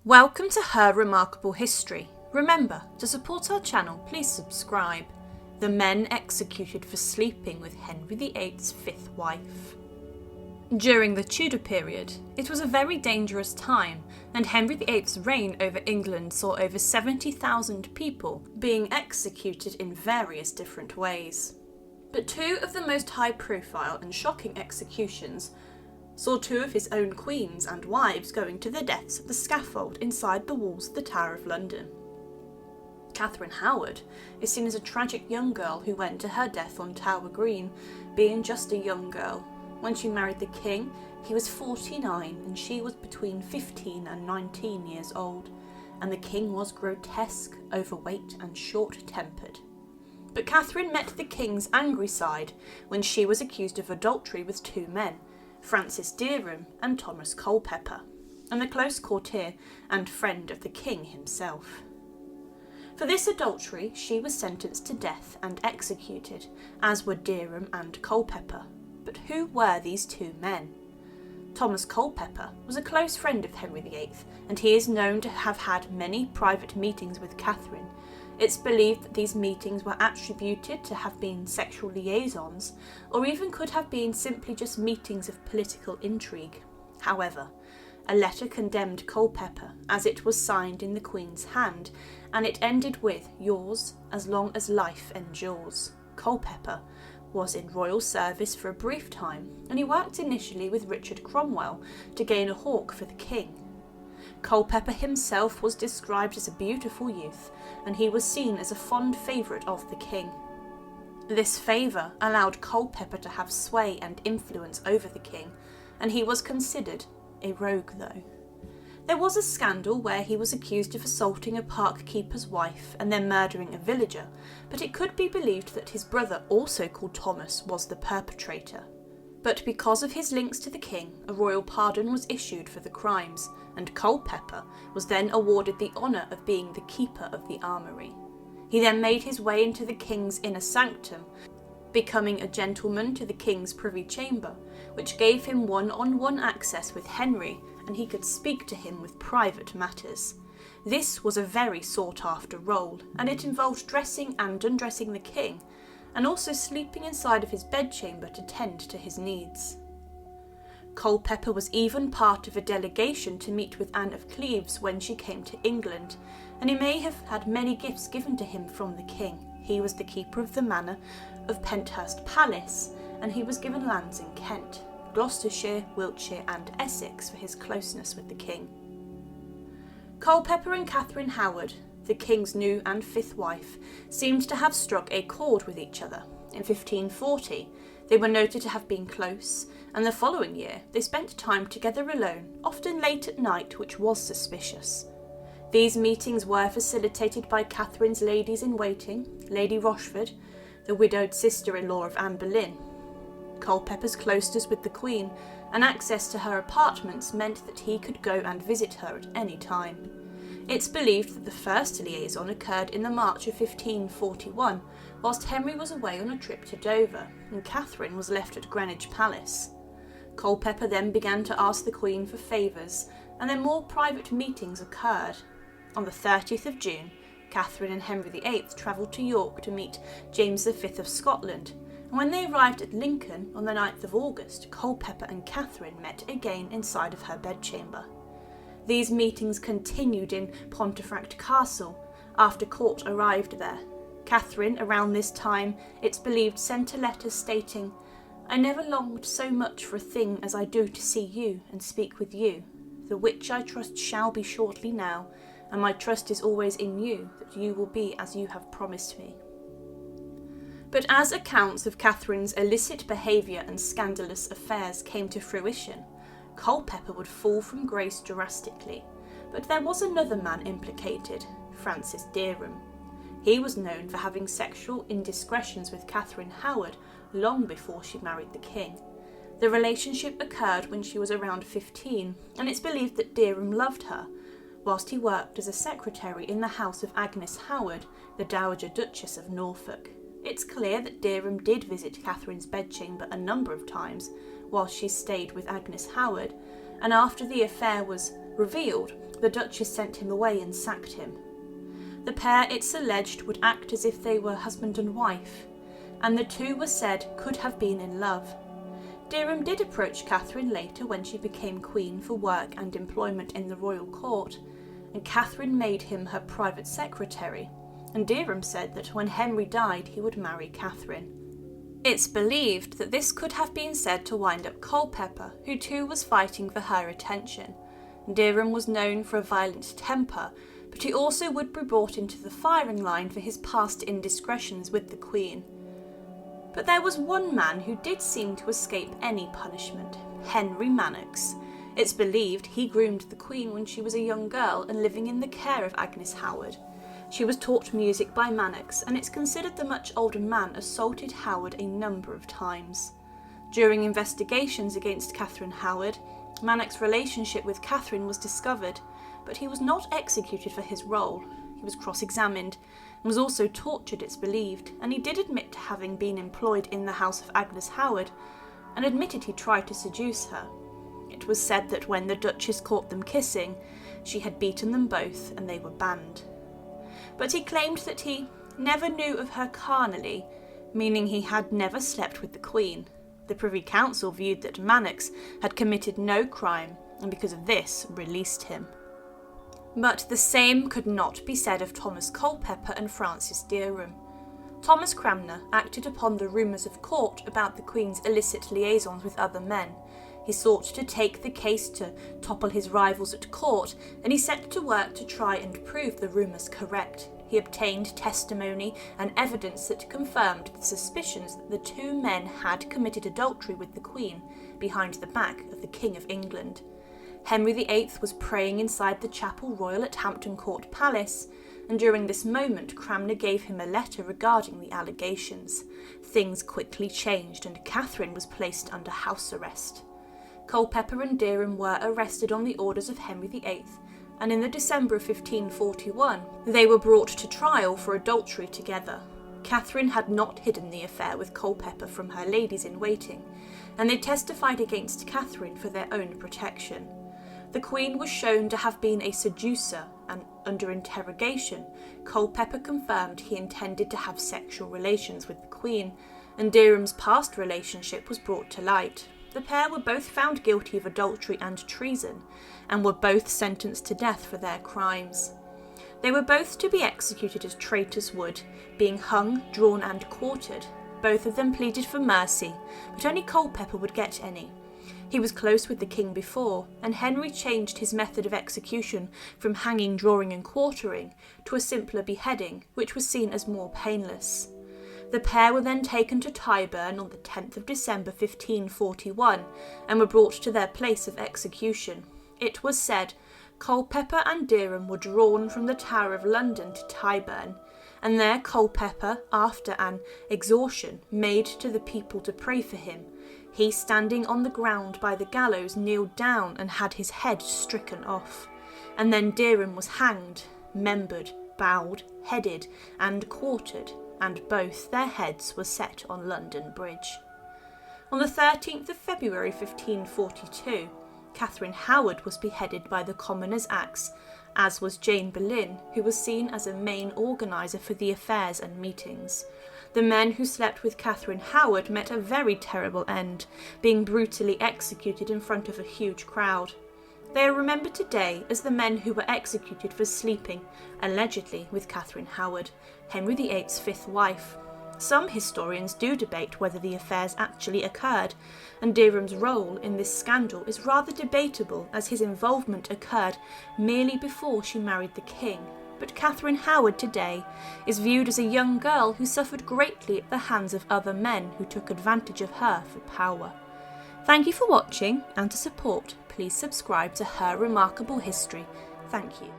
Welcome to Her Remarkable History. Remember, to support our channel, please subscribe. The men executed for sleeping with Henry VIII's fifth wife. During the Tudor period, it was a very dangerous time, and Henry VIII's reign over England saw over 70,000 people being executed in various different ways. But two of the most high-profile and shocking executions saw two of his own queens and wives going to their deaths at the scaffold inside the walls of the Tower of London. Catherine Howard is seen as a tragic young girl who went to her death on Tower Green, being just a young girl. When she married the king, he was 49 and she was between 15 and 19 years old, and the king was grotesque, overweight and short-tempered. But Catherine met the king's angry side when she was accused of adultery with two men, Dereham and Thomas Culpepper, and the close courtier and friend of the king himself. For this adultery she was sentenced to death and executed, as were Dereham and Culpepper. But who were these two men? Thomas Culpepper was a close friend of Henry VIII, and he is known to have had many private meetings with Catherine. It's believed that these meetings were attributed to have been sexual liaisons, or even could have been simply just meetings of political intrigue. However, a letter condemned Culpepper, as it was signed in the Queen's hand, and it ended with, "Yours as long as life endures." Culpepper was in royal service for a brief time, and he worked initially with Richard Cromwell to gain a hawk for the king. Culpepper himself was described as a beautiful youth, and he was seen as a fond favourite of the king. This favour allowed Culpepper to have sway and influence over the king, and he was considered a rogue though. There was a scandal where he was accused of assaulting a park keeper's wife and then murdering a villager, but it could be believed that his brother, also called Thomas, was the perpetrator. But because of his links to the king, a royal pardon was issued for the crimes, and Culpepper was then awarded the honour of being the keeper of the armoury. He then made his way into the king's inner sanctum, becoming a gentleman to the king's privy chamber, which gave him one-on-one access with Henry, and he could speak to him with private matters. This was a very sought-after role, and it involved dressing and undressing the king, and also sleeping inside of his bedchamber to tend to his needs. Culpepper was even part of a delegation to meet with Anne of Cleves when she came to England, and he may have had many gifts given to him from the king. He was the keeper of the manor of Penthurst Palace, and he was given lands in Kent, Gloucestershire, Wiltshire and Essex for his closeness with the king. Culpepper and Catherine Howard, the king's new and fifth wife, seemed to have struck a chord with each other. In 1540, they were noted to have been close, and the following year they spent time together alone, often late at night, which was suspicious. These meetings were facilitated by Catherine's ladies-in-waiting, Lady Rochford, the widowed sister-in-law of Anne Boleyn. Culpepper's closeness with the Queen and access to her apartments meant that he could go and visit her at any time. It's believed that the first liaison occurred in the March of 1541, whilst Henry was away on a trip to Dover, and Catherine was left at Greenwich Palace. Culpepper then began to ask the Queen for favours, and then more private meetings occurred. On the 30th of June, Catherine and Henry VIII travelled to York to meet James V of Scotland, and when they arrived at Lincoln on the 9th of August, Culpepper and Catherine met again inside of her bedchamber. These meetings continued in Pontefract Castle after court arrived there. Catherine, around this time, it's believed, sent a letter stating, "I never longed so much for a thing as I do to see you and speak with you, the which I trust shall be shortly now, and my trust is always in you, that you will be as you have promised me." But as accounts of Catherine's illicit behaviour and scandalous affairs came to fruition, Culpepper would fall from grace drastically. But there was another man implicated, Dereham. He was known for having sexual indiscretions with Catherine Howard long before she married the king. The relationship occurred when she was around 15, and it's believed that Dereham loved her, whilst he worked as a secretary in the house of Agnes Howard, the Dowager Duchess of Norfolk. It's clear that Dereham did visit Catherine's bedchamber a number of times whilst she stayed with Agnes Howard, and after the affair was revealed, the Duchess sent him away and sacked him. The pair, it's alleged, would act as if they were husband and wife, and the two were said could have been in love. Dereham did approach Catherine later when she became queen for work and employment in the royal court, and Catherine made him her private secretary, and Dereham said that when Henry died he would marry Catherine. It's believed that this could have been said to wind up Culpepper, who too was fighting for her attention. Dereham was known for a violent temper, but he also would be brought into the firing line for his past indiscretions with the Queen. But there was one man who did seem to escape any punishment: Henry Manox. It's believed he groomed the Queen when she was a young girl and living in the care of Agnes Howard. She was taught music by Manox, and it's considered the much older man assaulted Howard a number of times. During investigations against Catherine Howard, Manox's relationship with Catherine was discovered, but he was not executed for his role. He was cross-examined and was also tortured, it's believed, and he did admit to having been employed in the house of Agnes Howard and admitted he tried to seduce her. It was said that when the Duchess caught them kissing, she had beaten them both and they were banned. But he claimed that he never knew of her carnally, meaning he had never slept with the Queen. The Privy Council viewed that Manox had committed no crime, and because of this, released him. But the same could not be said of Thomas Culpepper and Francis Dereham. Thomas Cranmer acted upon the rumours of court about the Queen's illicit liaisons with other men. He sought to take the case to topple his rivals at court, and he set to work to try and prove the rumours correct. He obtained testimony and evidence that confirmed the suspicions that the two men had committed adultery with the Queen behind the back of the King of England. Henry VIII was praying inside the Chapel Royal at Hampton Court Palace, and during this moment Cranmer gave him a letter regarding the allegations. Things quickly changed, and Catherine was placed under house arrest. Culpepper and Dereham were arrested on the orders of Henry VIII, and in the December of 1541 they were brought to trial for adultery together. Catherine had not hidden the affair with Culpepper from her ladies-in-waiting, and they testified against Catherine for their own protection. The Queen was shown to have been a seducer, and under interrogation, Culpepper confirmed he intended to have sexual relations with the Queen, and Dereham's past relationship was brought to light. The pair were both found guilty of adultery and treason, and were both sentenced to death for their crimes. They were both to be executed as traitors would, being hung, drawn and quartered. Both of them pleaded for mercy, but only Culpepper would get any. He was close with the king before, and Henry changed his method of execution from hanging, drawing and quartering to a simpler beheading, which was seen as more painless. The pair were then taken to Tyburn on the 10th of December 1541 and were brought to their place of execution. It was said Culpepper and Dereham were drawn from the Tower of London to Tyburn, and there Culpepper, after an exhortation made to the people to pray for him, he standing on the ground by the gallows kneeled down and had his head stricken off, and then Dereham was hanged, membered, bowed, headed and quartered, and both their heads were set on London Bridge. On the 13th of February 1542, Catherine Howard was beheaded by the commoner's axe, as was Jane Boleyn, who was seen as a main organiser for the affairs and meetings. The men who slept with Catherine Howard met a very terrible end, being brutally executed in front of a huge crowd. They are remembered today as the men who were executed for sleeping, allegedly, with Catherine Howard, Henry VIII's fifth wife. Some historians do debate whether the affairs actually occurred, and Dereham's role in this scandal is rather debatable, as his involvement occurred merely before she married the king. But Catherine Howard today is viewed as a young girl who suffered greatly at the hands of other men who took advantage of her for power. Thank you for watching, and to support, please subscribe to Her Remarkable History. Thank you.